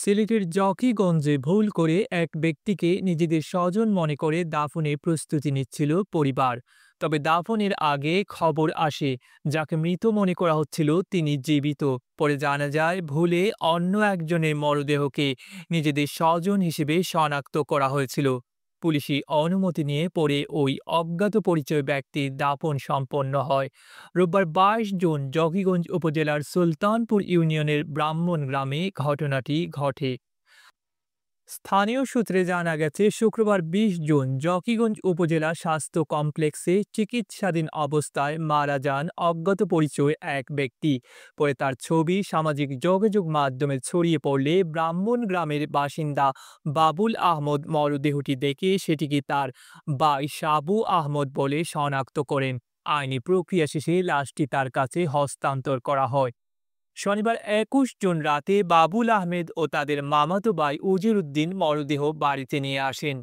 সিলেটের জকিগঞ্জে ভুল করে এক ব্যক্তিকে নিজেদের স্বজন মনে করে দাফনের প্রস্তুতি নিচ্ছিল পরিবার। তবে দাফনের আগে খবর আসে যাকে মৃত মনে করা হচ্ছিল তিনি জীবিত। পরে জানা যায় ভুলে অন্য একজনের মরদেহকে নিজেদের স্বজন হিসেবে শনাক্ত করা হয়েছিল। পুলিশি অনুমতি নিয়ে পরে ওই অজ্ঞাত পরিচয় ব্যক্তির দাফন সম্পন্ন হয়। রোববার ২২ জুন জকিগঞ্জ উপজেলার সুলতানপুর ইউনিয়নের ব্রাহ্মণ গ্রামে ঘটনাটি ঘটে। স্থানীয় সূত্রে জানা গেছে শুক্রবার ২০ জুন জকিগঞ্জ উপজেলা স্বাস্থ্য কমপ্লেক্সে চিকিৎসাধীন অবস্থায় মারা যান অজ্ঞাত পরিচয় এক ব্যক্তি। পরে তার ছবি সামাজিক যোগাযোগ মাধ্যমে ছড়িয়ে পড়লে ব্রাহ্মণ গ্রামের বাসিন্দা বাবুল আহমদ মরদেহটি দেখে সেটিকে তার ভাই সাবু আহমদ বলে শনাক্ত করেন। আইনি প্রক্রিয়া শেষে লাশটি তার কাছে হস্তান্তর করা হয়। শনিবার ২১ জুন রাতে বাবুল আহমেদ ও তাদের মামাতো ভাই উজির উদ্দিন মরদেহ বাড়িতে নিয়ে আসেন।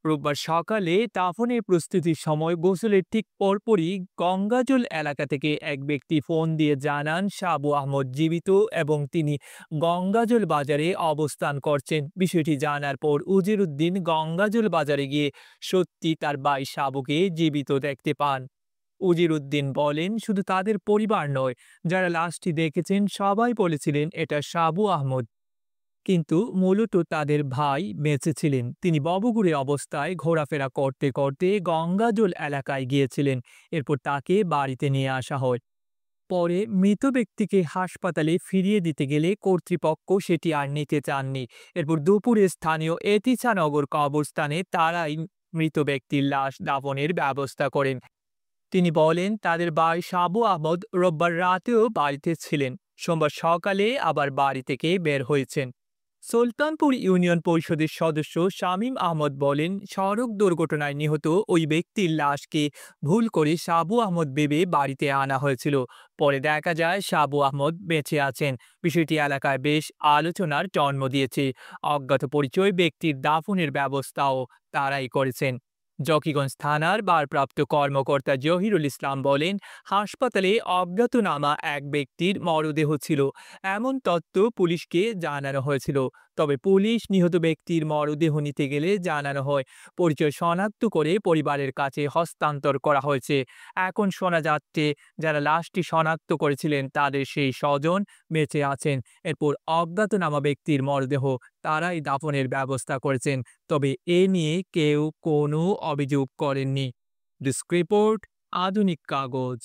রোববার সকালে দাফনের প্রস্তুতির সময় গোসলের ঠিক পরপরই গঙ্গাজল এলাকা থেকে এক ব্যক্তি ফোন দিয়ে জানান সাবু আহমদ জীবিত এবং তিনি গঙ্গাজল বাজারে অবস্থান করছেন। বিষয়টি জানার পর উজির উদ্দিন গঙ্গাজল বাজারে গিয়ে সত্যি তার ভাই সাবুকে জীবিত দেখতে পান। উজির উদ্দিন বলেন, শুধু তাদের পরিবার নয়, যারা লাশটি দেখেছেন সবাই বলেছিলেন এটা সাবু আহমদ, কিন্তু মূলত তাদের ভাই বেঁচে ছিলেন। তিনি ববগুড়ে অবস্থায় ঘোরাফেরা করতে করতে গঙ্গাজল এলাকায় গিয়েছিলেন। এরপর তাকে বাড়িতে নিয়ে আসা হয়। পরে মৃত ব্যক্তিকে হাসপাতালে ফিরিয়ে দিতে গেলে কর্তৃপক্ষ সেটি আর নিতে চাননি। এরপর দুপুরে স্থানীয় এতিচানগর কবরস্থানে তারাই মৃত ব্যক্তির লাশ দাফনের ব্যবস্থা করেন। তিনি বলেন, তাদের ভাই সাবু আহমদ রোববার রাতেও বাড়িতে ছিলেন, সোমবার সকালে আবার বাড়ি থেকে বের হয়েছেন। সুলতানপুর ইউনিয়ন পরিষদের সদস্য শামীম আহমদ বলেন, সড়ক দুর্ঘটনায় নিহত ওই ব্যক্তির লাশকে ভুল করে সাবু আহমদ ভেবে বাড়িতে আনা হয়েছিল। পরে দেখা যায় সাবু আহমদ বেঁচে আছেন। বিষয়টি এলাকায় বেশ আলোচনার জন্ম দিয়েছে। অজ্ঞাত পরিচয় ব্যক্তির দাফনের ব্যবস্থাও তারাই করেছেন। জকিগঞ্জ থানার ভারপ্রাপ্ত কর্মকর্তা জহিরুল ইসলাম বলেন, হাসপাতালে অজ্ঞাতনামা এক ব্যক্তির মরদেহ ছিল এমন তথ্য পুলিশকে জানানো হয়েছিল। তবে পুলিশ নিহত ব্যক্তির মরদেহ নিতে গেলে জানানো হয় পরিচয় শনাক্ত করে পরিবারের কাছে হস্তান্তর করা হয়েছে। এখন শোনা যাচ্ছে যারা লাশটি শনাক্ত করেছিলেন তাদের সেই স্বজন বেঁচে আছেন। এরপর অজ্ঞাতনামা ব্যক্তির মরদেহ তারাই দাফনের ব্যবস্থা করেছেন। তবে এ নিয়ে কেউ কোনো অভিযোগ করেননি। ডেস্ক রিপোর্ট, আধুনিক কাগজ।